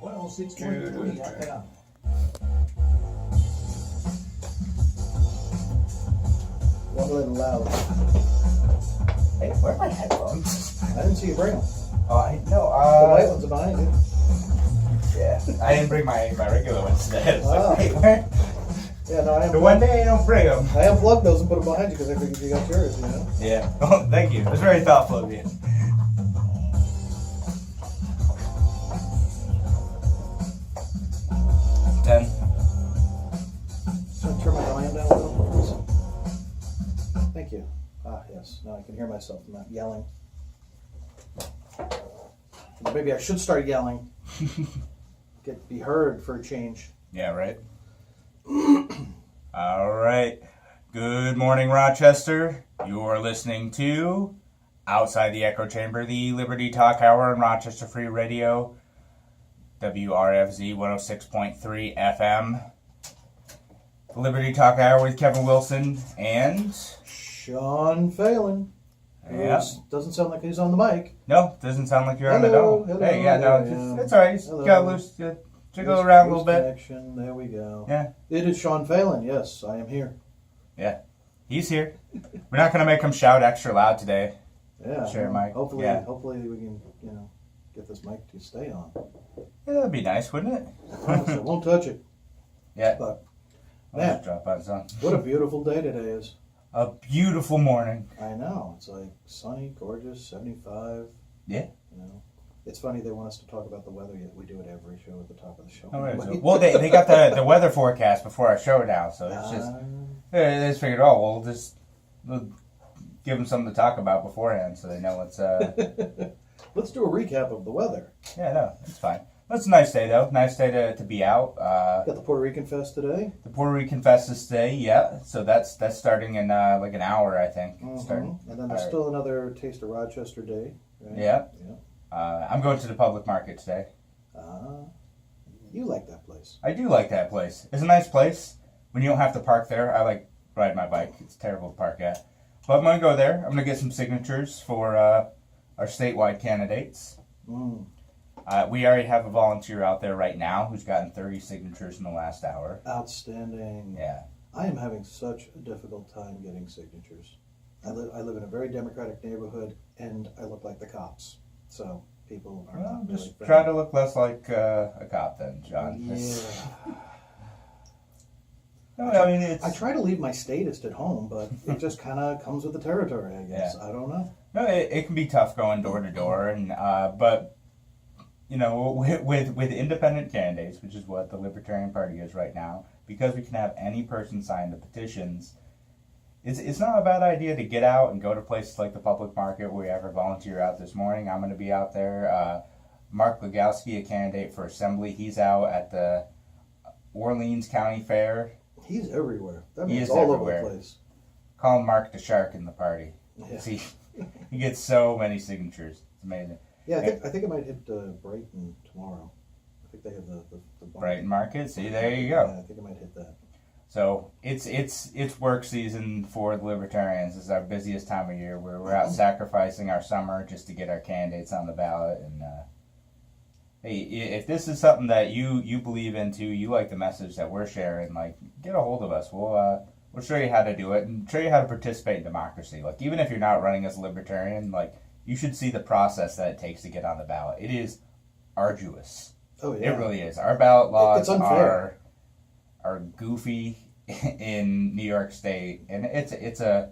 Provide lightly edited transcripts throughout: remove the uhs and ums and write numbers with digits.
106.3 FM. One little loud. Hey, where are my headphones? I didn't see you bring them. Oh, I know. The white ones are behind you. Yeah, I didn't bring my regular ones today. Ah. Like, hey, where? Yeah, no, I The one day I don't bring them. I unplugged those and put them behind you because I figured you got yours, you know? Yeah. Oh, thank you. It was very thoughtful of you. Ten. So turn my volume down a little, please. Thank you. Ah, yes. Now I can hear myself. I'm not yelling. Maybe I should start yelling. Be heard for a change. Yeah, right. All right. Good morning, Rochester. You're listening to Outside the Echo Chamber, the Liberty Talk Hour on Rochester Free Radio, WRFZ 106.3 FM. The Liberty Talk Hour with Kevin Wilson and Sean Phelan. Yeah. Doesn't sound like he's on the mic. No, doesn't sound like you're on it at Hello, all. hello, Hey, yeah, no, yeah. it's all right. Just Hello. got loose. Jiggle around a little bit. Connection. There we go. Yeah. It is Sean Phelan. Yes, I am here. Yeah, he's here. We're not going to make him shout extra loud today. Yeah. Share mic. Hopefully, Yeah. hopefully we can, get this mic to stay on. Yeah, that'd be nice, wouldn't it? I won't touch it. Yeah. But I'll man, just drop on some. what a beautiful day today is. A beautiful morning. I know. It's like sunny, gorgeous, 75. Yeah. It's funny they want us to talk about the weather, yet we do it every show at the top of the show. Oh, right. Well, they got the weather forecast before our show now, so it's just they just figured, we'll give them something to talk about beforehand, so they know what's. Let's do a recap of the weather. Yeah, no, it's fine. It's a nice day though. Nice day to be out. Got the Puerto Rican Fest today. The Puerto Rican Fest is today, yeah. So that's starting in like an hour, I think. And then there's still another Taste of Rochester Day. Right? Yeah. I'm going to the public market today. You like that place. I do like that place. It's a nice place. When you don't have to park there, I like riding my bike. It's terrible to park at. But I'm going to go there. I'm going to get some signatures for our statewide candidates. We already have a volunteer out there right now who's gotten 30 signatures in the last hour. Outstanding. Yeah. I am having such a difficult time getting signatures. I live in a very democratic neighborhood, and I look like the cops. So people are not just really try to look less like a cop then, John. Yeah. No, I mean, I try to leave my statist at home, but it just kind of comes with the territory, I guess. Yeah. I don't know. No, it can be tough going door to door, and but with independent candidates, which is what the Libertarian Party is right now, because we can have any person sign the petitions. It's not a bad idea to get out and go to places like the public market. We have a volunteer out this morning. I'm going to be out there. Mark Legowski, a candidate for Assembly, he's out at the Orleans County Fair. He's everywhere. That He means is all everywhere. over the place. Call him Mark the Shark in the party. Yeah. He gets so many signatures. It's amazing. Yeah, I think I might hit Brighton tomorrow. I think they have the Brighton Market. See, there you go. Yeah, I think I might hit that. So it's work season for the Libertarians. It's our busiest time of year where we're out sacrificing our summer just to get our candidates on the ballot. And hey, if this is something that you believe into, you like the message that we're sharing, like get a hold of us. We'll show you how to do it and show you how to participate in democracy. Like even if you're not running as a Libertarian, like you should see the process that it takes to get on the ballot. It is arduous. Oh yeah, it really is. Our ballot laws are goofy in New York State, and it's a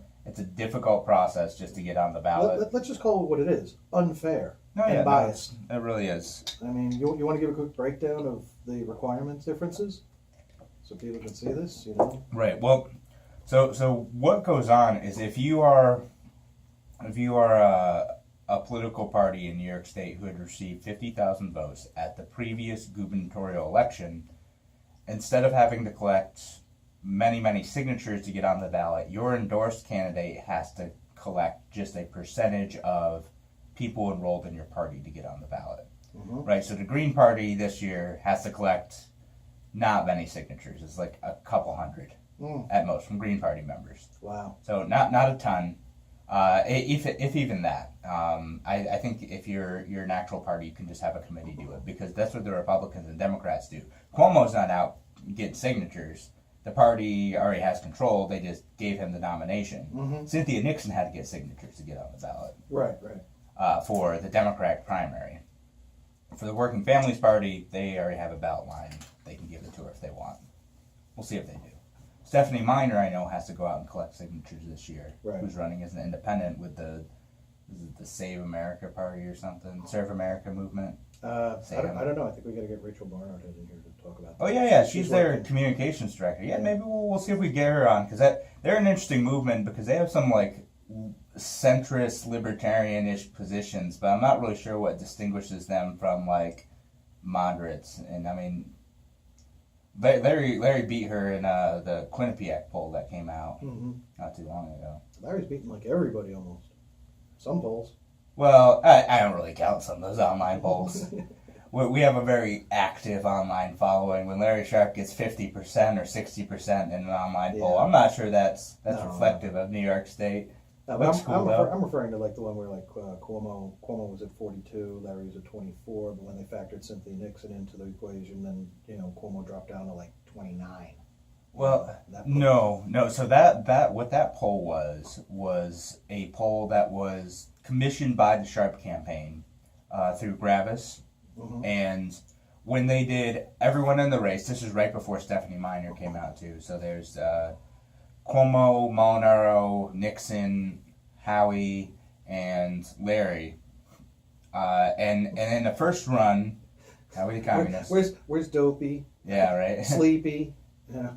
difficult process just to get on the ballot. Let's just call it what it is: unfair and biased. It really is. I mean, you want to give a quick breakdown of the requirements differences, so people can see this, Right. Well, so what goes on is if you are a political party in New York State who had received 50,000 votes at the previous gubernatorial election, instead of having to collect many signatures to get on the ballot, your endorsed candidate has to collect just a percentage of people enrolled in your party to get on the ballot. Right? So the Green Party this year has to collect not many signatures. It's like a couple hundred at most from Green Party members. Wow. So not a ton. If even that, I think if you're an actual party, you can just have a committee do it, because that's what the Republicans and Democrats do. Cuomo's not out getting signatures. The party already has control. They just gave him the nomination. Mm-hmm. Cynthia Nixon had to get signatures to get on the ballot. Right. For the Democratic primary. For the Working Families Party, they already have a ballot line. They can give it to her if they want. We'll see if they do. Stephanie Miner, I know, has to go out and collect signatures this year. Right. Who's running as an independent with the Save America Party or something? Serve America movement? I don't know. I think we got to get Rachel Barnard in here to talk about that. Oh, yeah. She's their working. communications director. Yeah, maybe we'll see if we get her on, because they're an interesting movement, because they have some, like, centrist, libertarian-ish positions, but I'm not really sure what distinguishes them from, like, moderates. And, I mean, Larry beat her in the Quinnipiac poll that came out not too long ago. Larry's beating, like, everybody almost. Some polls. Well, I don't really count some of those online polls. We have a very active online following. When Larry Sharp gets 50% or 60% in an online poll, I'm not sure that's reflective of New York State. No, Looks cool, though. I'm referring to, like, the one where, like, Cuomo was at 42, Larry was at 24, but when they factored Cynthia Nixon into the equation, then, Cuomo dropped down to, like, 29. Well, no. So that what that poll was a poll that was commissioned by the Sharp campaign through Gravis, and when they did everyone in the race, this is right before Stephanie Miner came out too. So there's Cuomo, Molinaro, Nixon, Howie, and Larry, and in the first run, Howie the communist. Where's Dopey? Yeah, right. Sleepy. Yeah.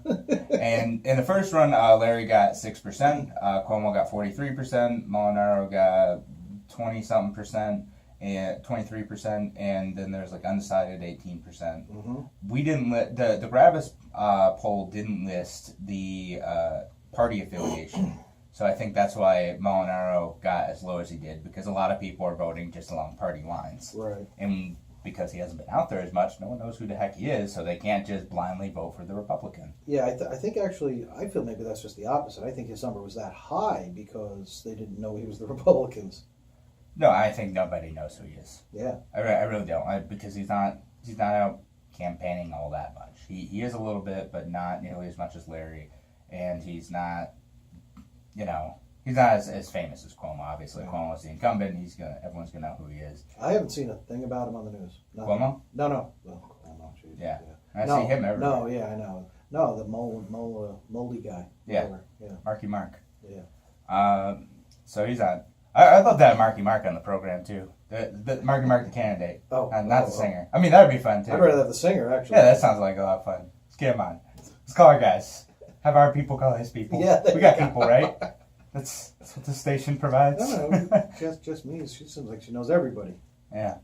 And in the first run, Larry got 6%, Cuomo got 43%, Molinaro got 20-something%, and 23%, and then there's like undecided 18%. We didn't the Gravis poll didn't list the party affiliation, so I think that's why Molinaro got as low as he did, because a lot of people are voting just along party lines, Right. and because he hasn't been out there as much, no one knows who the heck he is, so they can't just blindly vote for the Republican. Yeah, I think actually, I feel maybe that's just the opposite. I think his number was that high because they didn't know he was the Republicans. No, I think nobody knows who he is. Yeah. I really don't, because he's not out campaigning all that much. He is a little bit, but not nearly as much as Larry, and he's not, he's not as famous as Cuomo. Obviously, Cuomo's the incumbent. Everyone's gonna know who he is. I haven't seen a thing about him on the news. Nothing. Cuomo? No. Well, Cuomo, geez. Yeah. I see him everywhere. No, yeah, I know. No, the moldy guy. Yeah. Whatever. Yeah. Marky Mark. Yeah. So he's on. I'd love to have Marky Mark on the program too. The Marky Mark, the candidate. Not the singer. I mean, that would be fun too. I'd rather have the singer, actually. Yeah, that sounds like a lot of fun. Let's get him on. Let's call our guys. Have our people call his people. Yeah, we got people, right? That's what the station provides. No, just me. She seems like she knows everybody. Yeah.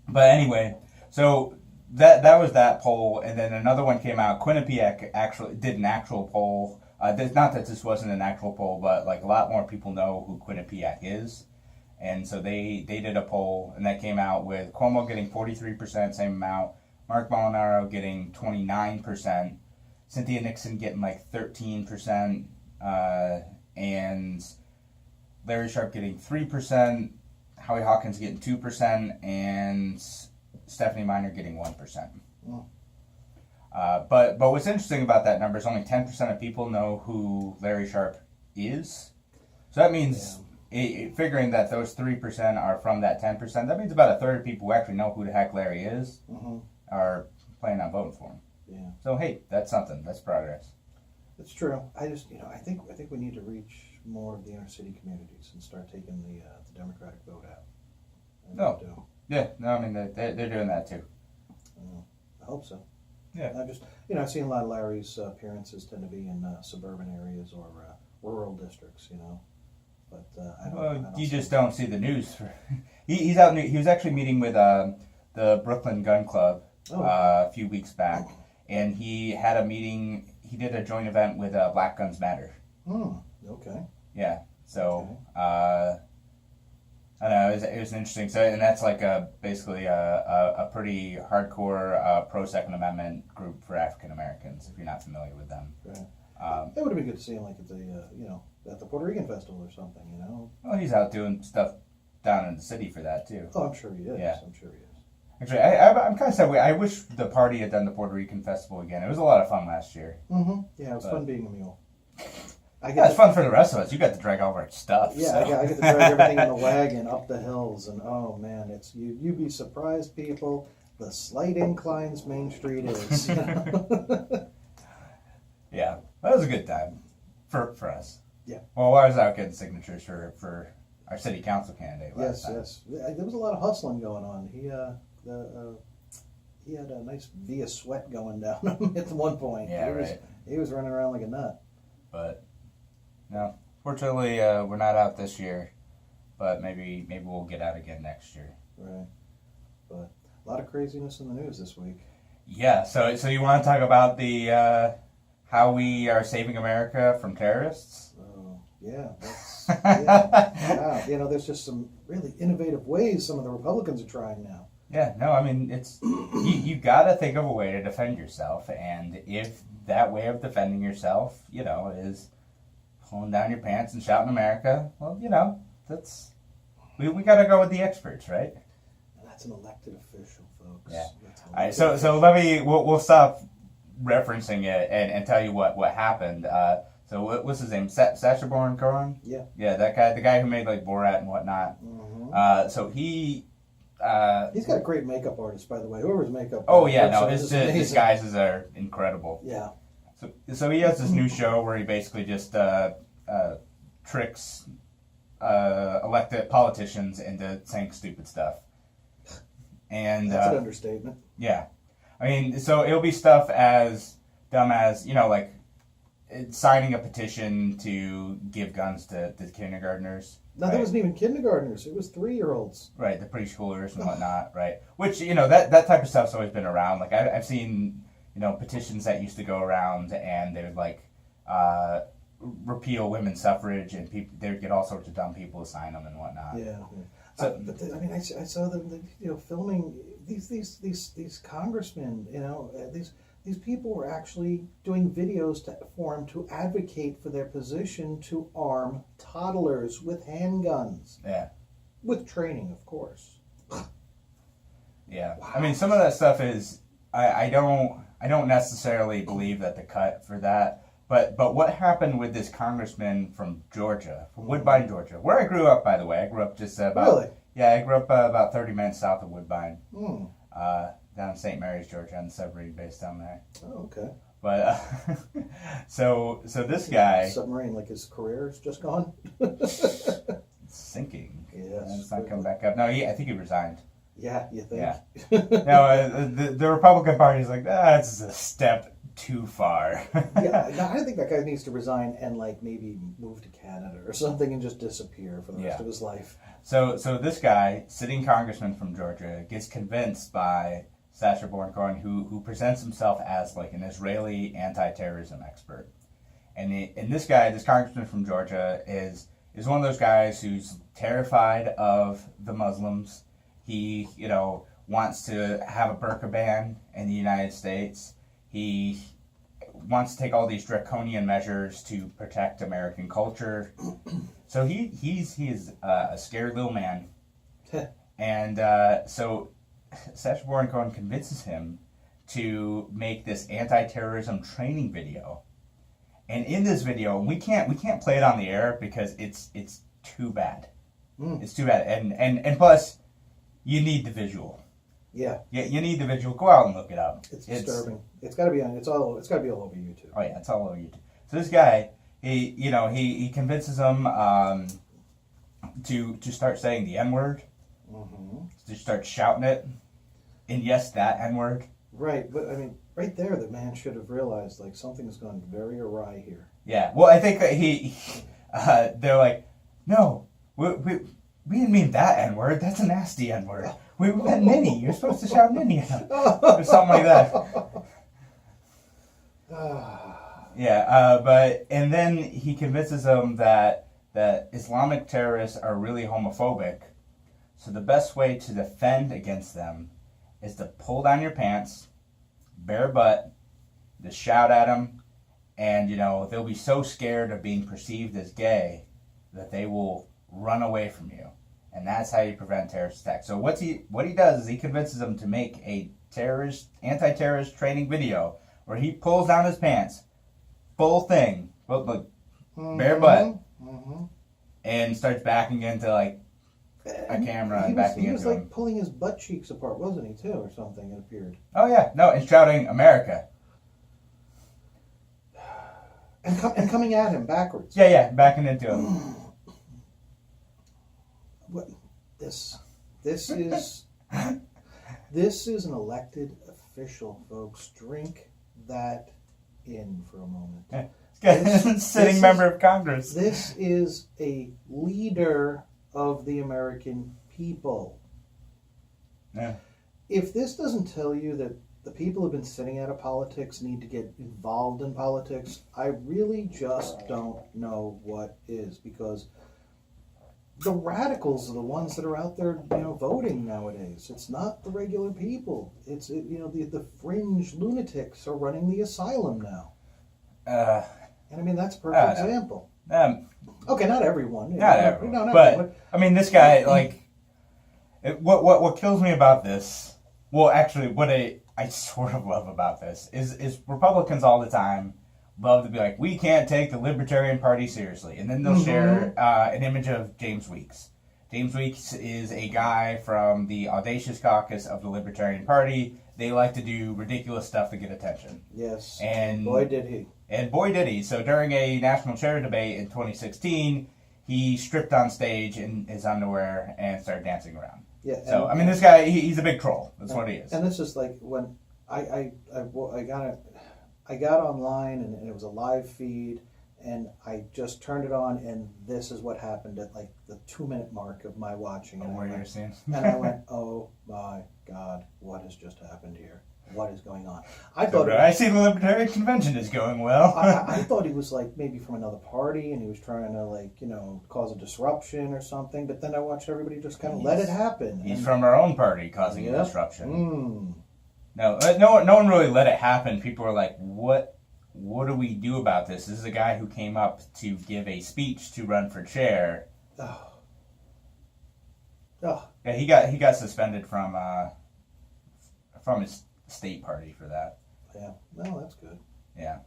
But anyway, so that was that poll, and then another one came out. Quinnipiac actually did an actual poll. Not that this wasn't an actual poll, but like a lot more people know who Quinnipiac is, and so they did a poll, and that came out with Cuomo getting 43%, same amount, Mark Molinaro getting 29%, Cynthia Nixon getting like 13%, and Larry Sharp getting 3%, Howie Hawkins getting 2%, and Stephanie Miner getting 1%. Oh. But what's interesting about that number is only 10% of people know who Larry Sharp is. So that means, figuring that those 3% are from that 10%, that means about a third of people who actually know who the heck Larry is are planning on voting for him. Yeah. So hey, that's something. That's progress. It's true. I just, I think we need to reach more of the inner city communities and start taking the Democratic vote out. I mean they're doing that too. I hope so. Yeah. I just, I've seen a lot of Larry's appearances tend to be in suburban areas or rural districts, But I don't. You just don't see the news. He's out. He was actually meeting with the Brooklyn Gun Club a few weeks back, and he had a meeting. He did a joint event with Black Guns Matter. Okay. Yeah. So I don't know. It was interesting. So, and that's like basically a pretty hardcore pro Second Amendment group for African Americans. If you're not familiar with them, That would have been good to see him like at the at the Puerto Rican festival or something. Well, he's out doing stuff down in the city for that too. Oh, I'm sure he is. Yeah. I'm sure he is. Actually, I'm kind of sad. I wish the party had done the Puerto Rican festival again. It was a lot of fun last year. Mm-hmm. Yeah, it was fun being a mule. It's fun for the rest of us. You got to drag all our stuff. Yeah, so. I get to drag everything in the wagon up the hills, and oh man, it's you'd be surprised, people, the slight inclines Main Street is. Yeah, that was a good time for us. Yeah. Well, I was out getting signatures for our city council candidate last time. Yes. There was a lot of hustling going on. He had a nice V of sweat going down him at one point. Yeah, He was running around like a nut. But no, fortunately, we're not out this year. But maybe we'll get out again next year. Right. But a lot of craziness in the news this week. Yeah. So you want to talk about the how we are saving America from terrorists? Oh, yeah. Yeah. There's just some really innovative ways some of the Republicans are trying now. Yeah, no, I mean, it's you got to think of a way to defend yourself, and if that way of defending yourself, is pulling down your pants and shouting America, well, that's we got to go with the experts, right? And that's an elected official, folks. Yeah. All right, so we'll stop referencing it and tell you what happened. So what's his name? Sacha Baron Cohen? Yeah. Yeah, that guy, the guy who made like Borat and whatnot. Mm-hmm. So he. He's got a great makeup artist, by the way. Whoever's makeup. Oh yeah, no, his disguises are incredible. Yeah. So he has this new show where he basically just tricks elected politicians into saying stupid stuff. And that's an understatement. Yeah, I mean, so it'll be stuff as dumb as like signing a petition to give guns to kindergartners. No, that wasn't even kindergartners. It was 3-year-olds. Right, the preschoolers and whatnot, right? Which, that type of stuff's always been around. Like, I've seen, petitions that used to go around and they would, like, repeal women's suffrage and they would get all sorts of dumb people to sign them and whatnot. Yeah. So, I saw them, filming these congressmen, these people were actually doing videos for him to advocate for their position to arm toddlers with handguns. Yeah. With training, of course. Yeah. Wow. I mean, some of that stuff is, I don't necessarily believe that the cut for that, but what happened with this congressman from Georgia, from Woodbine, Georgia, where I grew up, by the way. I grew up just about... Really? Yeah, I grew up about 30 minutes south of Woodbine. Mm. Down in St. Mary's, Georgia, on the submarine base down there. Oh, okay. But so this guy submarine, like his career is just gone. sinking. Yes, it's not coming back up. No, I think he resigned. Yeah, you think? Yeah. No, the Republican Party is like that's a step too far. Yeah, no, I think that guy needs to resign and maybe move to Canada or something and just disappear for the rest of his life. So this guy, sitting congressman from Georgia, gets convinced by Sacha Baron Cohen, who presents himself as like an Israeli anti-terrorism expert, and this guy, this congressman from Georgia, is one of those guys who's terrified of the Muslims. He wants to have a burqa ban in the United States. He wants to take all these draconian measures to protect American culture. So he is a scared little man, and so Sacha Baron Cohen convinces him to make this anti-terrorism training video, and in this video we can't play it on the air because it's too bad. It's too bad, and plus you need the visual. Yeah, you need the visual. Go out and look it up. It's disturbing. It's got to be on. It's got to be all over YouTube. Oh yeah, it's all over YouTube. So this guy, he convinces him to start saying the N-word, to start shouting it, and yes, that N-word. Right, but I mean, right there, the man should have realized something's gone very awry here. Yeah, well, I think that they're like, no, we didn't mean that N-word. That's a nasty N-word. We meant ninny. You're supposed to shout ninny or something like that. Yeah, and then he convinces them that Islamic terrorists are really homophobic. So the best way to defend against them is to pull down your pants, bare butt, to shout at them, And, they'll be so scared of being perceived as gay that they will run away from you. And that's how you prevent terrorist attacks. So what he does is he convinces them to make a anti-terrorist training video where he pulls down his pants, full thing, bare butt, and starts backing into a camera and backing into him. He was pulling his butt cheeks apart, wasn't he, too, or something, it appeared. Oh, yeah. No, and shouting, America. And coming at him backwards. Yeah, backing into him. What this is this is an elected official, folks. Drink that in for a moment. Sitting member of Congress. This is a leader of the American people. Yeah. If this doesn't tell you that the people who've been sitting out of politics need to get involved in politics, I really just don't know what is, because the radicals are the ones that are out there, voting nowadays. It's not the regular people. It's the fringe lunatics are running the asylum now. And I mean, that's a perfect example. Okay, not everyone. Not everyone. But I mean, this guy, what kills me about this? Well, actually, what I sort of love about this is Republicans all the time love to be like, we can't take the Libertarian Party seriously. And then they'll share an image of James Weeks. James Weeks is a guy from the Audacious Caucus of the Libertarian Party. They like to do ridiculous stuff to get attention. Yes. And boy, did he. And boy, did he. So during a national chair debate in 2016, he stripped on stage in his underwear and started dancing around. Yeah. So, I mean, this guy, he's a big troll. That's what he is. And this is when I got online and it was a live feed, and I just turned it on, and this is what happened at the 2-minute mark of my watching. And I went, oh my God, what has just happened here? What is going on? I see the Libertarian Convention is going well. I thought he was maybe from another party, and he was trying to cause a disruption or something. But then I watched everybody just kind of let it happen. He's from our own party, causing a disruption. No one really let it happen. People were like, "What do we do about this?" This is a guy who came up to give a speech to run for chair. Yeah, he got suspended from his state party for that. Yeah, well, that's good. Yeah,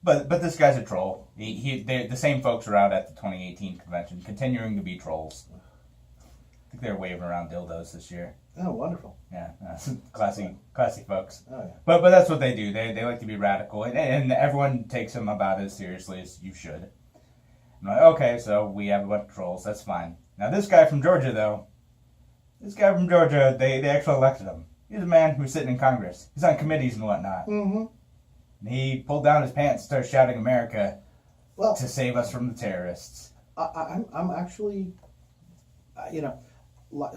but this guy's a troll. The same folks were out at the 2018 convention, continuing to be trolls. I think they're waving around dildos this year. Oh, wonderful. Yeah, classy folks. Oh, yeah. But that's what they do. They like to be radical, and everyone takes them about as seriously as you should. I'm like, okay, so we have a bunch of trolls. That's fine. Now this guy from Georgia, though, they actually elected him. He's a man who's sitting in Congress. He's on committees and whatnot. Mm-hmm. And he pulled down his pants and started shouting America to save us from the terrorists. I'm actually,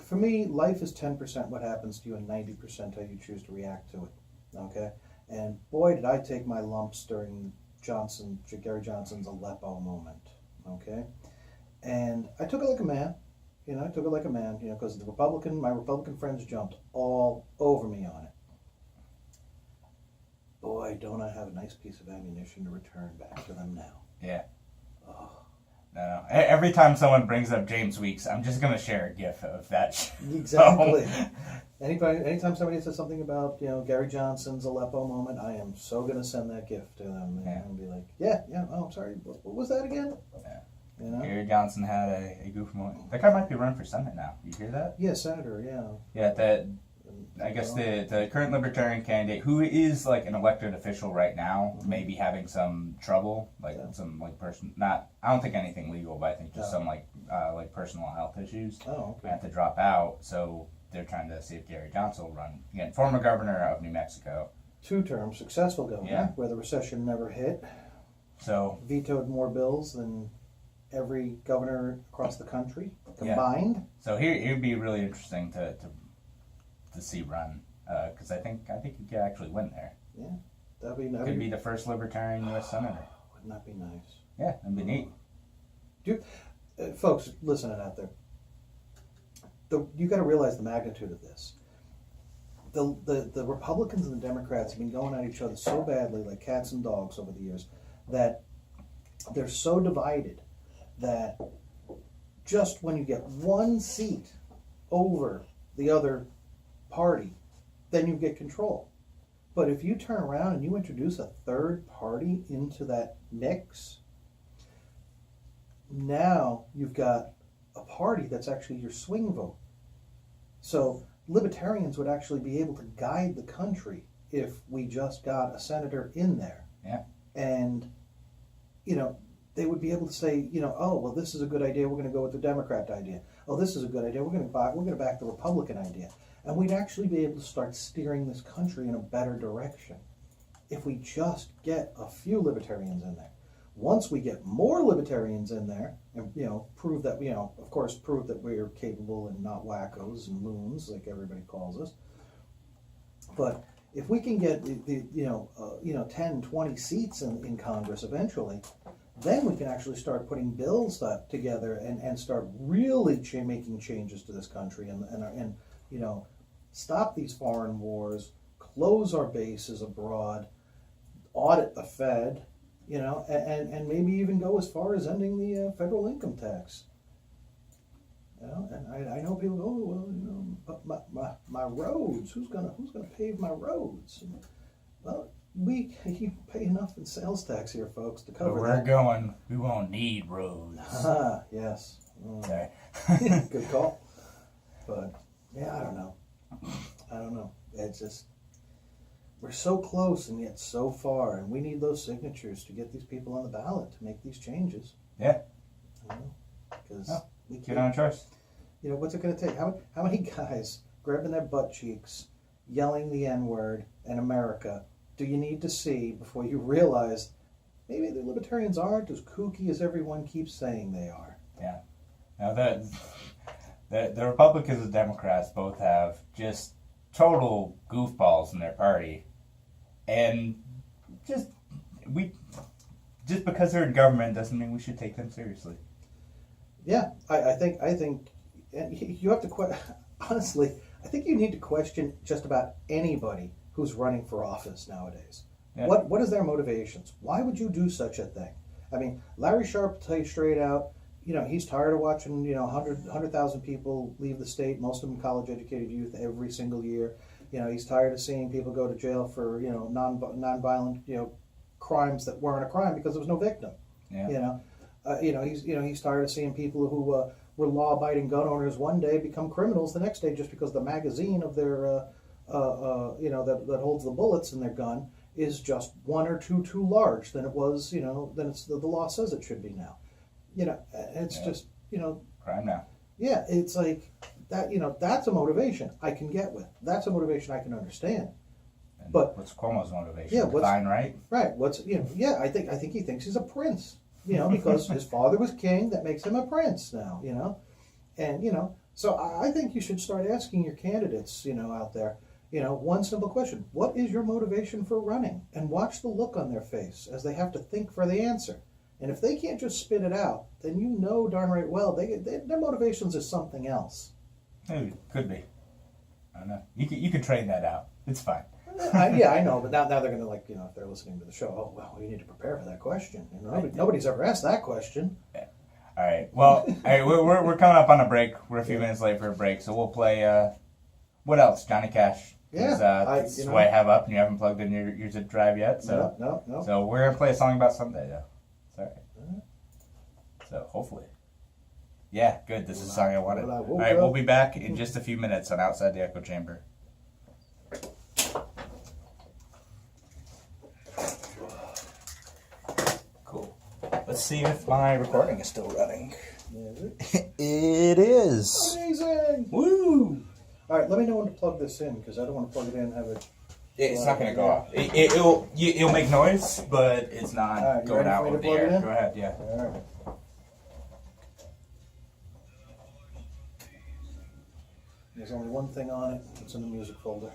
for me, life is 10% what happens to you and 90% how you choose to react to it. Okay? And boy, did I take my lumps during Gary Johnson's Aleppo moment. Okay? And I took it like a man. Because my Republican friends jumped all over me on it. Boy, don't I have a nice piece of ammunition to return back to them now. Yeah. Oh. No. Every time someone brings up James Weeks, I'm just going to share a GIF of that. Exactly. Anytime somebody says something about Gary Johnson's Aleppo moment, I am so going to send that GIF to them and be like, yeah. Oh, I'm sorry. What was that again? Yeah. Gary Johnson had a goof moment. That guy might be running for Senate now. You hear that? Yeah, Senator, yeah. Yeah, I guess the current Libertarian candidate, who is an elected official right now, may be having some trouble, some I don't think anything legal, but I think just some personal health issues. Oh, okay. Have to drop out, so they're trying to see if Gary Johnson will run. Again, former governor of New Mexico. 2 terms, successful governor, where the recession never hit. So vetoed more bills than every governor across the country combined. Yeah. So he'd be really interesting to see run, because I think he could actually win there. Yeah, could be the first Libertarian U.S. senator. Wouldn't that be nice? Yeah, that'd be neat. Folks listening out there, you got to realize the magnitude of this. the Republicans and the Democrats have been going at each other so badly, like cats and dogs, over the years, that they're so divided that just when you get one seat over the other party, then you get control. But if you turn around and you introduce a third party into that mix, now you've got a party that's actually your swing vote. So libertarians would actually be able to guide the country if we just got a senator in there. Yeah. And, they would be able to say, oh, well, this is a good idea. We're going to go with the Democrat idea. Oh, this is a good idea. We're going to back the Republican idea. And we'd actually be able to start steering this country in a better direction if we just get a few libertarians in there. Once we get more libertarians in there, and prove that prove that we're capable and not wackos and loons like everybody calls us. But if we can get the 10, 20 seats in Congress eventually, then we can actually start putting bills together and start really making changes to this country and stop these foreign wars, close our bases abroad, audit the Fed, and maybe even go as far as ending the federal income tax. And I know people go, oh, well, but my roads, who's gonna pave my roads? Well, you pay enough in sales tax here, folks, to cover Where that. we're going, we won't need roads. Yes. Sorry. Good call. But yeah, I don't know. It's just, we're so close and yet so far, and we need those signatures to get these people on the ballot to make these changes. Yeah. Because we Get on a choice. What's it going to take? How many guys grabbing their butt cheeks, yelling the N-word in America do you need to see before you realize maybe the libertarians aren't as kooky as everyone keeps saying they are? Yeah. Now the Republicans and Democrats both have just total goofballs in their party, and just because they're in government doesn't mean we should take them seriously. Yeah, I think, and you have to honestly, I think you need to question just about anybody who's running for office nowadays. Yeah. What is their motivations? Why would you do such a thing? I mean, Larry Sharpe will tell you straight out, he's tired of watching, 100,000 people leave the state, most of them college-educated youth every single year. He's tired of seeing people go to jail for, non-violent, crimes that weren't a crime because there was no victim. Yeah. He's tired of seeing people who were law-abiding gun owners one day become criminals the next day just because the magazine of their, that holds the bullets in their gun is just one or two too large than it was, than it's the law says it should be now. It's just, crime now. Yeah, it's like that, that's a motivation I can get with. That's a motivation I can understand. And but what's Cuomo's motivation? Yeah, Divine right? Right. I think he thinks he's a prince, because his father was king, that makes him a prince now, and, so I think you should start asking your candidates, out there, one simple question: what is your motivation for running? And watch the look on their face as they have to think for the answer. And if they can't just spit it out, then darn right well their motivations is something else. Maybe. Could be. I don't know. You can train that out. It's fine. Yeah, I know, but now they're going to, if they're listening to the show, oh, well, you need to prepare for that question. Nobody's ever asked that question. Yeah. All right. Well, we're coming up on a break. We're a few minutes late for a break, so we'll play, what else? Johnny Cash. Yeah. That's what I have up, and you haven't plugged in your zip drive yet. So No. So we're going to play a song about someday, though. It's all right. So hopefully. Yeah, good. This is the song I wanted. All right, we'll be back in just a few minutes on Outside the Echo Chamber. Cool. Let's see if my recording is still running. It is. Amazing. Woo! All right, let me know when to plug this in, because I don't want to plug it in and have it. It's not going to go off. It'll make noise, but it's not going out with the air. Go ahead, yeah. All right. There's only one thing on it. It's in the music folder.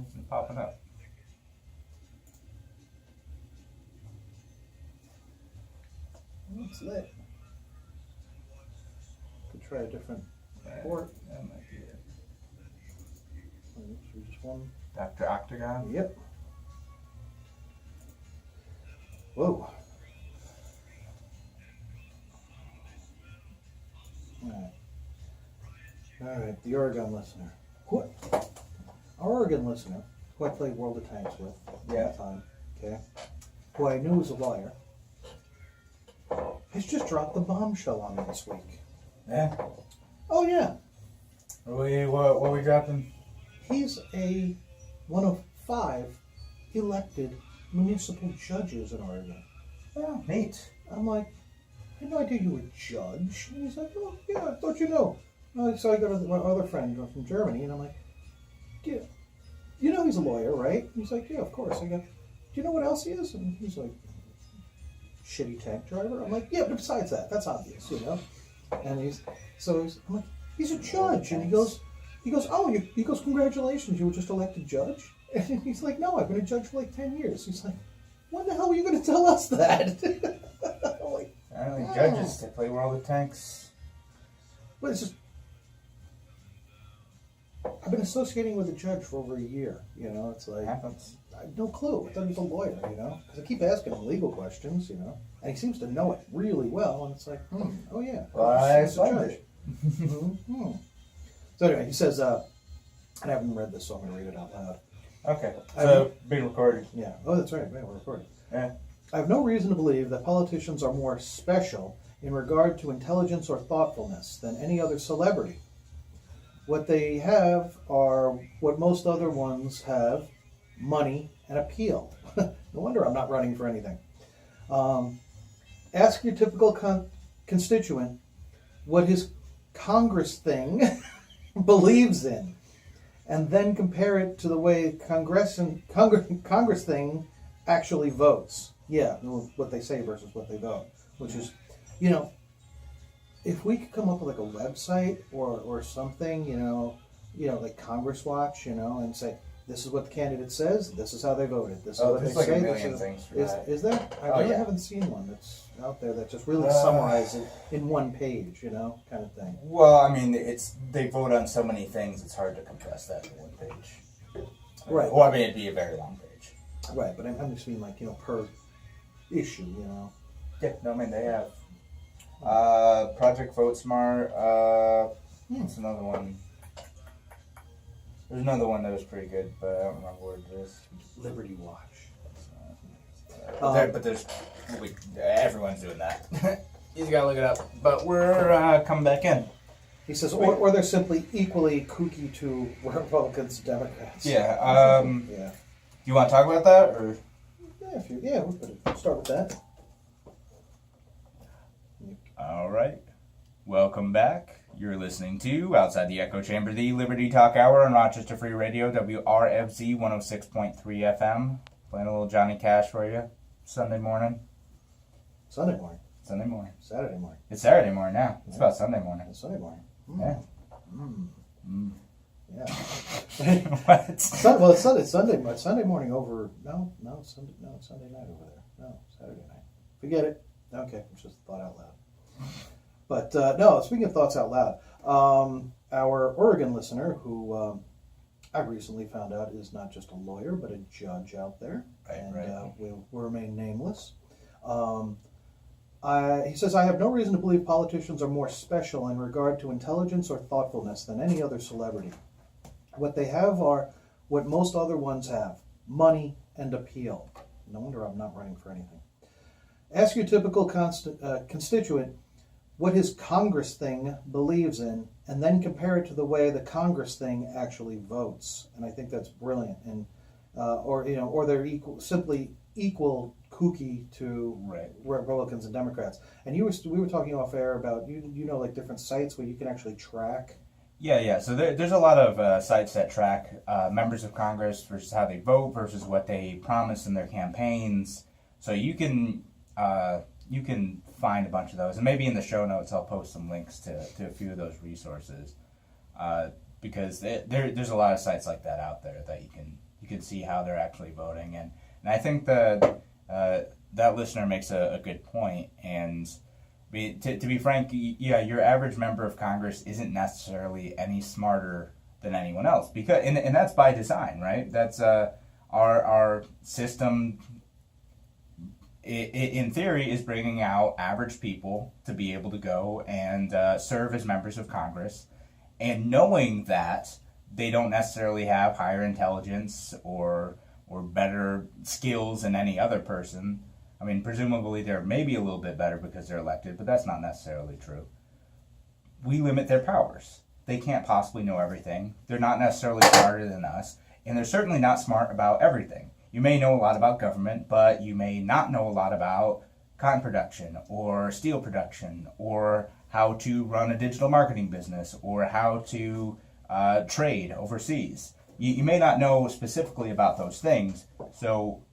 It's popping up. It's lit. Could try a different port. That might be it. So just one. Dr. Octagon? Yep. Whoa. Alright, the Oregon listener. What? Our Oregon listener, who I played World of Tanks with at the time, okay, who I knew was a lawyer, has just dropped the bombshell on me this week. Yeah. Oh yeah. What we dropping? He's one of 5 elected municipal judges in Oregon. Oh, neat. I'm like, I had no idea you were a judge. And he's like, oh yeah, I thought you know. So I go to my other friend from Germany, and I'm like, yeah, you know he's a lawyer, right? He's like, yeah, of course. I go, do you know what else he is? And he's like, shitty tank driver. I'm like, yeah, but besides that, that's obvious, you know. And I'm like, he's a judge, and he goes, congratulations, you were just elected judge. And he's like, no, I've been a judge for like 10 years. He's like, when the hell were you going to tell us that? I'm like, apparently judges, they play World of Tanks. Well, it's just, I've been associating with a judge for over a year, you know. It's like, Happens. I have no clue. I thought he was a lawyer, you know, because I keep asking him legal questions, you know, and he seems to know it really well. And it's like, oh yeah, Well, I he's a explained judge. Mm-hmm. So anyway, he says, I haven't read this, so I'm going to read it out loud. Okay, so being recorded. Yeah. Oh, that's right. Man, we're recording. Yeah. I have no reason to believe that politicians are more special in regard to intelligence or thoughtfulness than any other celebrity. What they have are what most other ones have: money and appeal. No wonder I'm not running for anything. Ask your typical constituent what his Congress thing believes in, and then compare it to the way Congress thing actually votes. Yeah, what they say versus what they vote, which is, you know, if we could come up with like a website or something, you know, like Congress Watch, you know, and say, this is what the candidate says, this is how they voted, this is what they there's like say. a million things for that. Is there? I really haven't seen one that's out there that just really summarizes it in one page, you know, kind of thing. Well, I mean, they vote on so many things, it's hard to compress that to one page. Right. Well, I mean, it'd be a very long page. Right, but I'm just mean like, you know, per issue, you know. Yeah, no, I mean, they have Project Vote Smart. What's another one? There's another one that was pretty good, but I don't remember what it is. Liberty Watch. But there's everyone's doing that. You just gotta look it up. But we're coming back in. He says, or they're simply equally kooky to Republicans, Democrats. Yeah. Yeah. You want to talk about that, or? Yeah, we could start with that. All right. Welcome back. You're listening to Outside the Echo Chamber, the Liberty Talk Hour on Rochester Free Radio, WRFZ 106.3 FM. Playing a little Johnny Cash for you. Sunday morning. Sunday morning. Sunday morning. Saturday morning. It's Saturday morning now. It's about Sunday morning. It's Sunday morning. Yeah. Yeah. What? It's Sunday morning over. No, it's Sunday night over there. No, Saturday night. Forget it. Okay, it's just a thought out loud. But no, speaking of thoughts out loud, our Oregon listener, who I recently found out is not just a lawyer but a judge out there, will remain nameless. He says, I have no reason to believe politicians are more special in regard to intelligence or thoughtfulness than any other celebrity. What they have are what most other ones have: money and appeal. No wonder I'm not running for anything. Ask your typical constituent what his Congress thing believes in, and then compare it to the way the Congress thing actually votes. And I think that's brilliant. And or they're simply equal kooky to Republicans and Democrats. And we were talking off air about you know like different sites where you can actually track. Yeah. So there's a lot of sites that track members of Congress versus how they vote versus what they promise in their campaigns. So you can find a bunch of those, and maybe in the show notes I'll post some links to a few of those resources, because there's a lot of sites like that out there that you can see how they're actually voting, and I think that listener makes a good point, and to be frank, yeah, your average member of Congress isn't necessarily any smarter than anyone else, because and that's by design, right? That's our system. In theory, is bringing out average people to be able to go and serve as members of Congress, and knowing that they don't necessarily have higher intelligence or better skills than any other person. I mean, presumably they're maybe a little bit better because they're elected, but that's not necessarily true. We limit their powers. They can't possibly know everything. They're not necessarily smarter than us, and they're certainly not smart about everything. You may know a lot about government, but you may not know a lot about cotton production or steel production or how to run a digital marketing business or how to trade overseas. You may not know specifically about those things. So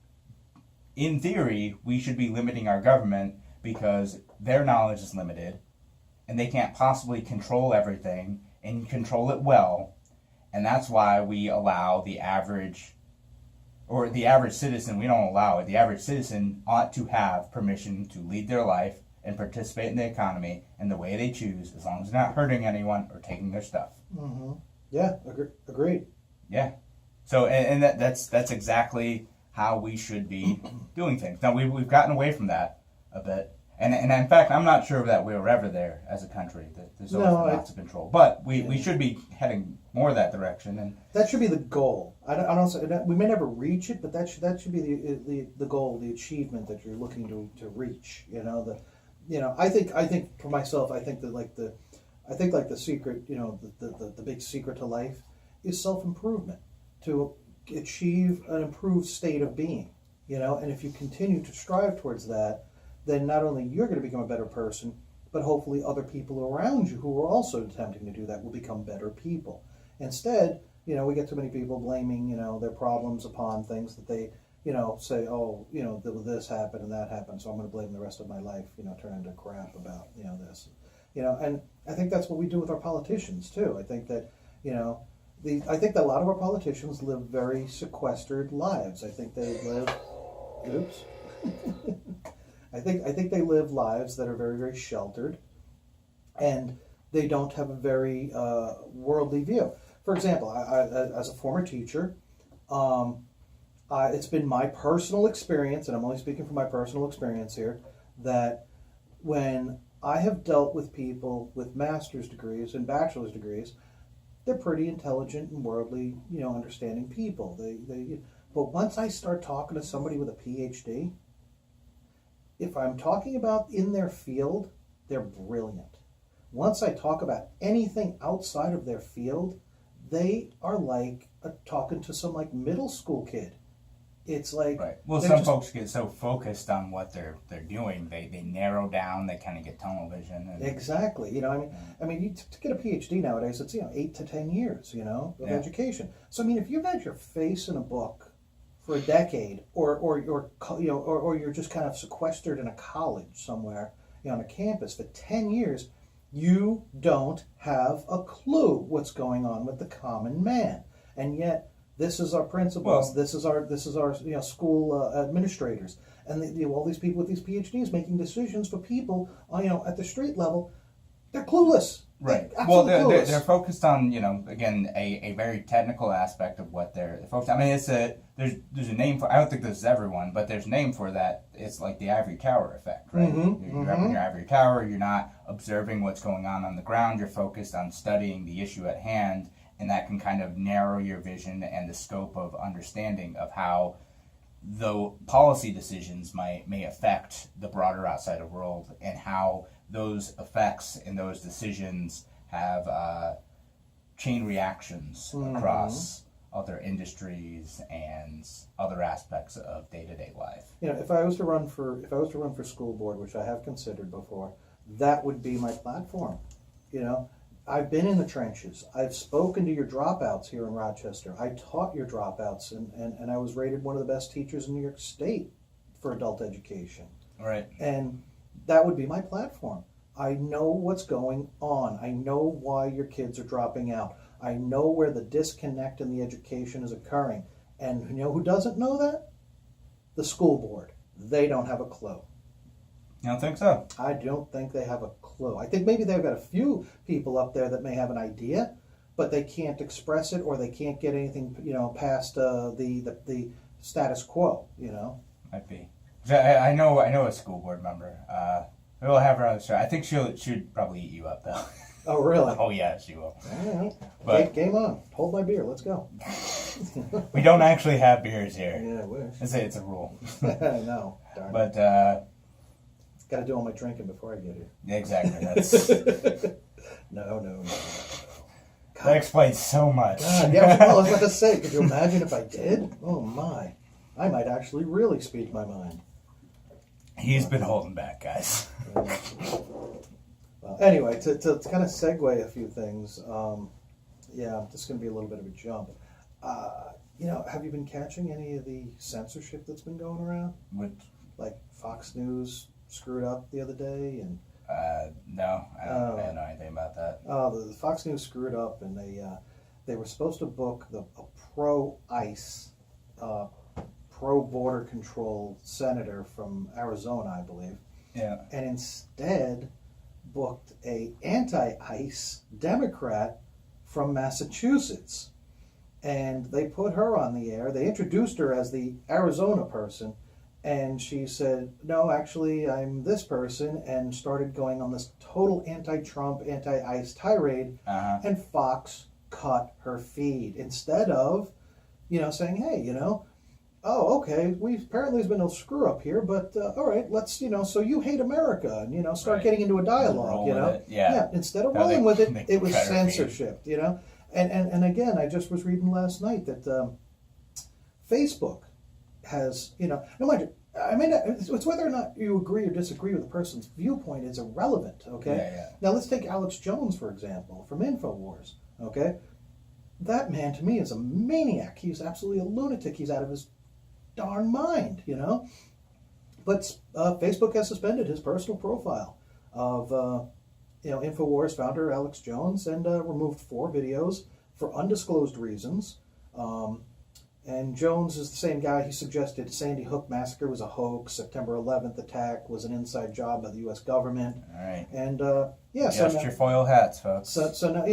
in theory, we should be limiting our government because their knowledge is limited and they can't possibly control everything and control it well. And that's why we allow the average citizen, we don't allow it. The average citizen ought to have permission to lead their life and participate in the economy in the way they choose, as long as they're not hurting anyone or taking their stuff. Mm-hmm. Yeah, agreed. Yeah. So, and that's exactly how we should be doing things. Now, we've gotten away from that a bit. And in fact, I'm not sure that we were ever there as a country. There's always been lots of control. But we should be heading more that direction. And that should be the goal. I don't we may never reach it, but that should be the goal, the achievement that you're looking to reach. I think for myself, I think the secret, the big secret to life is self-improvement, to achieve an improved state of being. And if you continue to strive towards that, then not only you're going to become a better person, but hopefully other people around you who are also attempting to do that will become better people. Instead, we get too many people blaming, their problems upon things that they, say, oh, this happened and that happened, so I'm going to blame the rest of my life, turn into crap about, this. And I think that's what we do with our politicians, too. I think that, I think that a lot of our politicians live very sequestered lives. I think they live, oops. I think they live lives that are very, very sheltered, and they don't have a very worldly view. For example, I as a former teacher, it's been my personal experience, and I'm only speaking from my personal experience here, that when I have dealt with people with master's degrees and bachelor's degrees, they're pretty intelligent and worldly, understanding people. But once I start talking to somebody with a PhD, if I'm talking about in their field, they're brilliant. Once I talk about anything outside of their field, they are like talking to some middle school kid. It's like, right. Well, some folks get so focused on what they're doing, they narrow down, they kind of get tunnel vision. Exactly. I mean, to get a PhD nowadays, it's 8 to 10 years, of education. So I mean, if you've had your face in a book for a decade, or you're just kind of sequestered in a college somewhere, on a campus for 10 years, you don't have a clue what's going on with the common man. And yet, this is our principals, this is our school administrators, and all these people with these PhDs making decisions for people, at the street level, they're clueless. Right. Well, they're focused on, again, a very technical aspect of what they're focused on. I mean, there's a name for, I don't think this is everyone, but there's a name for that. It's like the ivory tower effect, right? You're up in your ivory tower, you're not observing what's going on the ground, you're focused on studying the issue at hand, and that can kind of narrow your vision and the scope of understanding of how the policy decisions may affect the broader outside world, and how those effects and those decisions have chain reactions across other industries and other aspects of day-to-day life. If I was to run for school board, which I have considered before, that would be my platform. I've been in the trenches. I've spoken to your dropouts here in Rochester. I taught your dropouts, and I was rated one of the best teachers in New York State for adult education. Right. And that would be my platform. I know what's going on. I know why your kids are dropping out. I know where the disconnect in the education is occurring. And who doesn't know that? The school board. they don't have a clue. You don't think so? I don't think they have a clue. I think maybe they've got a few people up there that may have an idea, but they can't express it, or they can't get anything, past the status quo. Might be. I know a school board member. We'll have her on the show. I think she'd probably eat you up though. Oh, really? Oh yeah, she will. All right. But game on. Hold my beer. Let's go. we don't actually have beers here. Yeah, I wish. I say it's a rule. No, darn But got to do all my drinking before I get here. exactly. That's No. that explains so much. God, yeah, I was about to say, could you imagine if I did? Oh my. I might actually really speak my mind. He's been holding back, guys. Well, anyway, to kind of segue a few things, this is going to be a little bit of a jump. Have you been catching any of the censorship that's been going around? Like Fox News screwed up the other day, and no, I don't know anything about that. the Fox News screwed up, and they were supposed to book a pro-ICE, pro-border control senator from Arizona, I believe. Yeah. And instead booked a anti-ICE Democrat from Massachusetts. And they put her on the air. They introduced her as the Arizona person, and she said, no, actually, I'm this person, and started going on this total anti-Trump, anti-ICE tirade, and Fox cut her feed instead of, saying, hey, oh, okay, apparently there's been no screw up here, but all right, let's, so you hate America, and, start Right. getting into a dialogue, Yeah. Instead of No, rolling with it, they it was cut her feed. censorship, And again, I just was reading last night that Facebook has, no matter, it's whether or not you agree or disagree with the person's viewpoint is irrelevant, okay? Yeah. Now let's take Aelx Jones, for example, from InfoWars, okay? That man, to me, is a maniac. He's absolutely a lunatic. He's out of his darn mind, But Facebook has suspended his personal profile of, InfoWars founder Aelx Jones, and removed 4 videos for undisclosed reasons. And Jones is the same guy. He suggested Sandy Hook massacre was a hoax. September 11th attack was an inside job by the U.S. government. All right. And Adjust your foil hats, folks. So now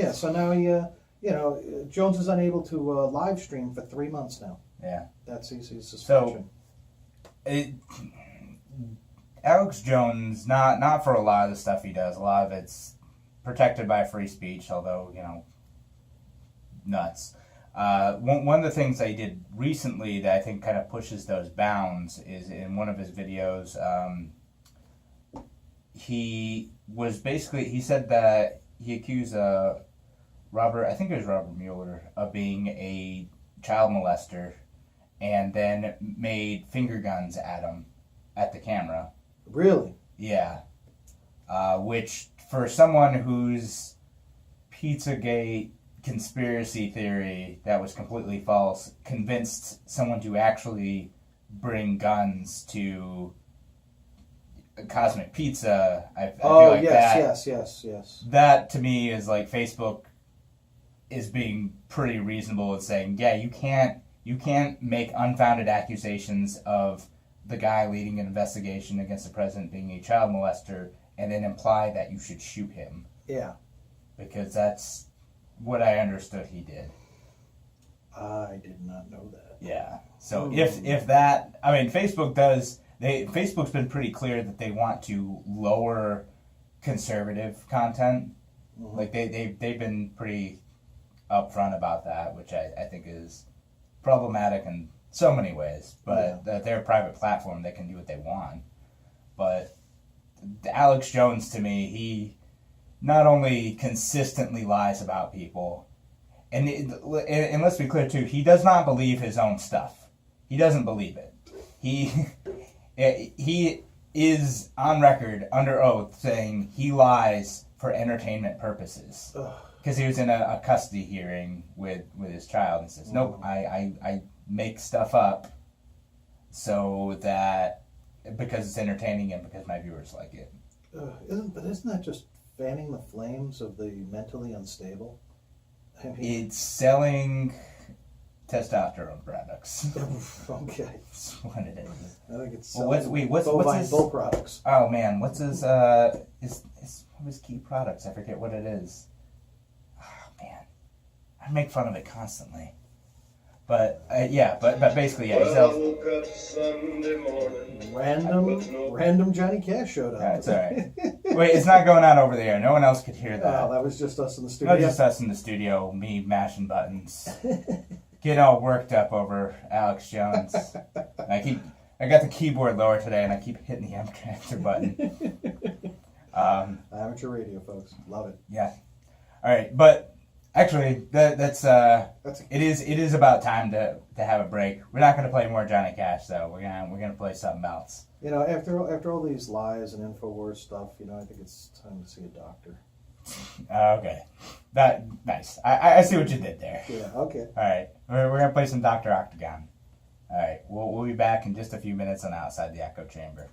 Jones is unable to live stream for 3 months now. Yeah. That's his suspension. Aelx Jones, not for a lot of the stuff he does. A lot of it's protected by free speech, although, nuts. One of the things I did recently that I think kind of pushes those bounds is in one of his videos, he said that he accused Robert Mueller of being a child molester, and then made finger guns at him at the camera. Really? Yeah. Which, for someone whose Pizzagate conspiracy theory that was completely false convinced someone to actually bring guns to Cosmic Pizza, I feel like yes. That, to me, is like Facebook is being pretty reasonable in saying, yeah, you can't make unfounded accusations of the guy leading an investigation against the president being a child molester and then imply that you should shoot him. Yeah. Because that's what I understood he did. I did not know that. Yeah. So if that, I mean, Facebook's been pretty clear that they want to lower conservative content. Mm-hmm. Like they've been pretty upfront about that, which I think is problematic in so many ways. But they're a private platform; they can do what they want. But Aelx Jones, to me, he not only consistently lies about people, and let's be clear too, he does not believe his own stuff. He doesn't believe it. He is on record under oath saying he lies for entertainment purposes. Because he was in a custody hearing with his child and says, nope, I make stuff up so that because it's entertaining and because my viewers like it. Isn't that just fanning the flames of the mentally unstable? It's selling Testosterone products. Okay. That's what it is. I think it's Well, what's bovine his bull products. Oh man, what's his what his key products? I forget what it is. Oh man, I make fun of it constantly. But but basically, yeah, he sells. Random Johnny Cash showed up. That's all right. Wait, it's not going out over the air. No one else could hear that. Oh, that was just us in the studio. No, just us in the studio, me mashing buttons, getting all worked up over Aelx Jones. I got the keyboard lower today, and I keep hitting the enter button. Amateur radio, folks, love it. Yeah. All right, but. Actually, it is about time to have a break. We're not going to play more Johnny Cash though. We're gonna play something else. You know, after all these lies and InfoWars stuff, you know, I think it's time to see a doctor. Okay, nice. I see what you did there. Yeah. Okay. All right, we're gonna play some Dr. Octagon. All right, we'll be back in just a few minutes on Outside the Echo Chamber.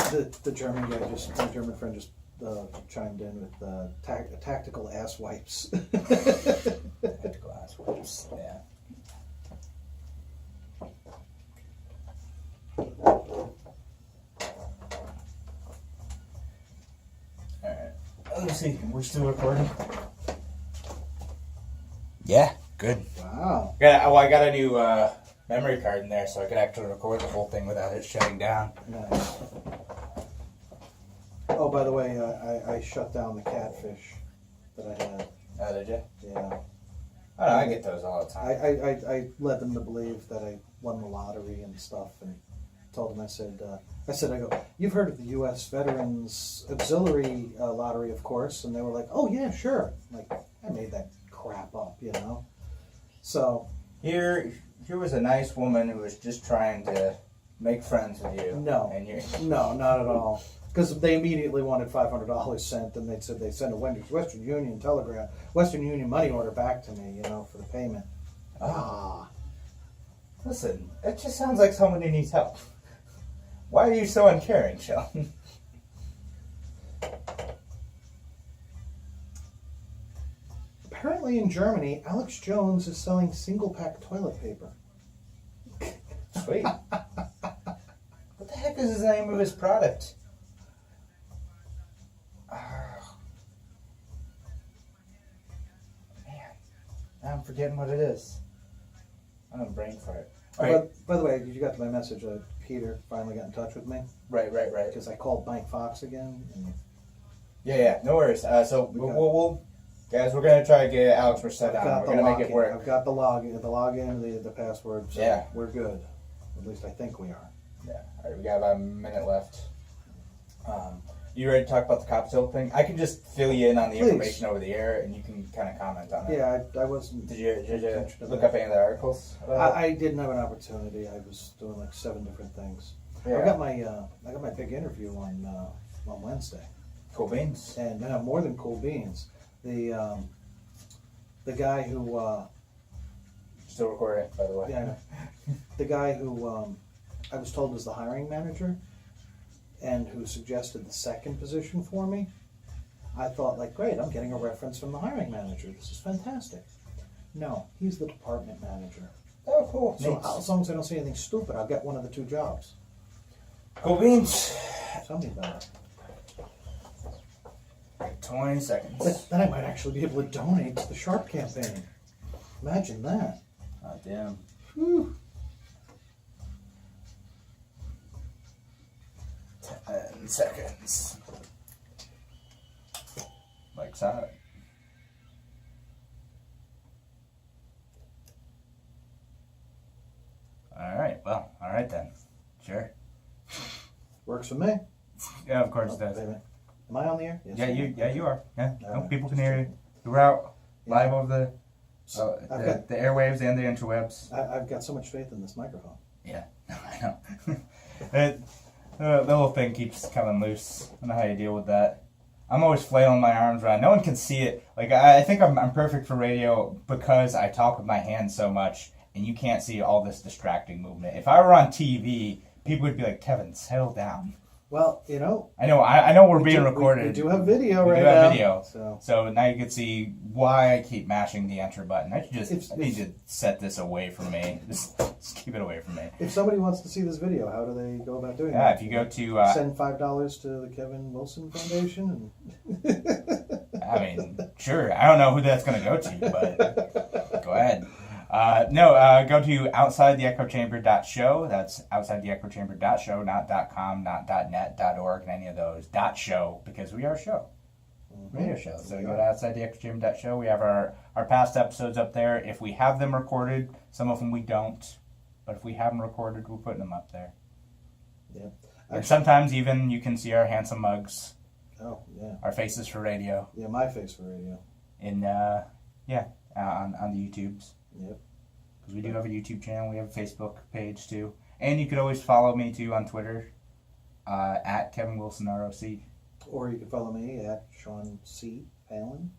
The German guy my German friend just chimed in with tactical ass wipes. Tactical ass wipes, yeah. Alright, let me see, we're still recording? Yeah, good. Wow. I got a new memory card in there, so I could actually record the whole thing without it shutting down. Nice. Oh, by the way, I shut down the catfish that I had. Oh, did you? Yeah. I don't know, I get those all the time. I led them to believe that I won the lottery and stuff, and told them, I go, you've heard of the U.S. Veterans Auxiliary Lottery, of course, and they were like, oh yeah, sure. Like, I made that crap up, you know. So here was a nice woman who was just trying to make friends with you. No, and no, not at all. Because they immediately wanted $500 sent, and they'd send a Western Union Western Union money order back to me, you know, for the payment. Listen, it just sounds like someone who needs help. Why are you so uncaring, Sheldon? Apparently in Germany, Aelx Jones is selling single-pack toilet paper. Sweet. What the heck is the name of his product? Man, now I'm forgetting what it is. I'm a brain fart. By the way, you got my message. Peter finally got in touch with me. Right. Because I called Mike Fox again. And yeah, no worries. So we'll guys, we're gonna try to get Alex set down. We're gonna make it work. I've got the login, the password. So yeah, we're good. At least I think we are. Yeah. All right, we got about a minute left. You ready to talk about the Copsville thing? I can just fill you in on the information over the air, and you can kind of comment on it. Yeah, I wasn't. Did you look up any of the articles? I didn't have an opportunity. I was doing like 7 different things. Yeah. I got my big interview on Wednesday. Cool beans. And more than cool beans, the guy who still recording, by the way. Yeah, the guy who I was told is the hiring manager, and who suggested the second position for me. I thought, like, great, I'm getting a reference from the hiring manager. This is fantastic. No, he's the department manager. Oh, cool. So as long as I don't say anything stupid, I'll get one of the 2 jobs. Cool beans. Tell me about it. 20 seconds. Then I might actually be able to donate to the Sharp campaign. Imagine that. Oh, damn. Whew. 10 seconds. Mike's out. All right then. Sure. Works for me. Yeah, of course it does. Am I on the air? Yes, you are. Yeah, people can just hear you. We're out live over the airwaves and the interwebs. I've got so much faith in this microphone. Yeah, I know. The little thing keeps coming loose. I don't know how you deal with that. I'm always flailing my arms around. No one can see it. Like, I think I'm perfect for radio because I talk with my hands so much, and you can't see all this distracting movement. If I were on TV, people would be like, Kevin, settle down. Well, I know we're being recorded. We do have video we right do now. have video. So now you can see why I keep mashing the enter button. I need to set this away from me. Just keep it away from me. If somebody wants to see this video, how do they go about doing that? Yeah, if you go to send $5 to the Kevin Wilson Foundation. I mean, sure. I don't know who that's going to go to, but go ahead. Go to OutsideTheEchoChamber.show. That's OutsideTheEchoChamber.show, not .com, not .net, .org, and any of those. .show, because we are a show. Radio show. So go to OutsideTheEchoChamber.show. We have our past episodes up there. If we have them recorded, some of them we don't. But if we have them recorded, we're putting them up there. Yeah. And sometimes even you can see our handsome mugs. Oh, yeah. Our faces for radio. Yeah, my face for radio. And, on the YouTubes. Yep. Because we do have a YouTube channel. We have a Facebook page, too. And you could always follow me, too, on Twitter. At Kevin Wilson, ROC. Or you can follow me at Sean C. Phelan.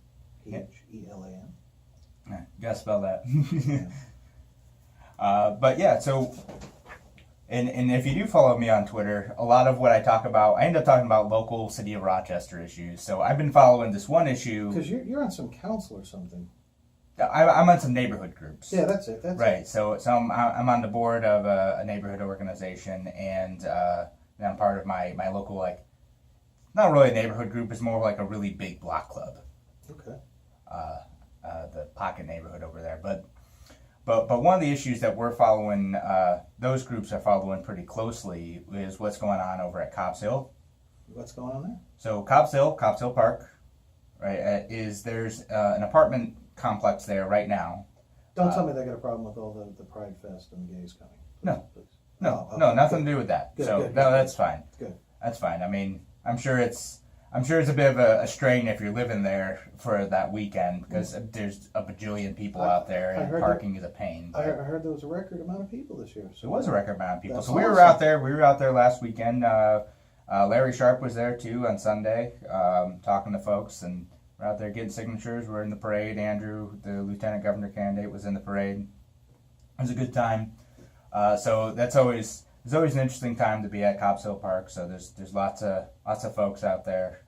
P-H-E-L-A-N. Yeah, you gotta spell that. Yeah. But yeah, so... And if you do follow me on Twitter, a lot of what I talk about, I end up talking about local City of Rochester issues. So I've been following this one issue. Because you're on some council or something. I'm on some neighborhood groups. Yeah, that's it. Right. So I'm on the board of a neighborhood organization, and I'm part of my local, like, not really a neighborhood group. It's more like a really big block club. Okay. The pocket neighborhood over there, but one of the issues that we're following, those groups are following pretty closely, is what's going on over at Cobbs Hill. What's going on there? So Cobbs Hill Park, right? There's an apartment complex there right now. Don't tell me they got a problem with all the Pride Fest and the gays coming. No. Please. No, Oh, nothing to do with that. Good, So good, no, good. that's fine. Good. That's fine. I mean, I'm sure it's a bit of a strain if you're living there for that weekend, because there's a bajillion people out there, and parking is a pain. I heard there was a record amount of people this year. So It was a record amount of people. That's So we were awesome. out there. We were out there last weekend. Larry Sharp was there too on Sunday, talking to folks, and we're out there getting signatures. We're in the parade. Andrew, the lieutenant governor candidate, was in the parade. It was a good time. So it's always an interesting time to be at Cobbs Hill Park. So there's lots of folks out there.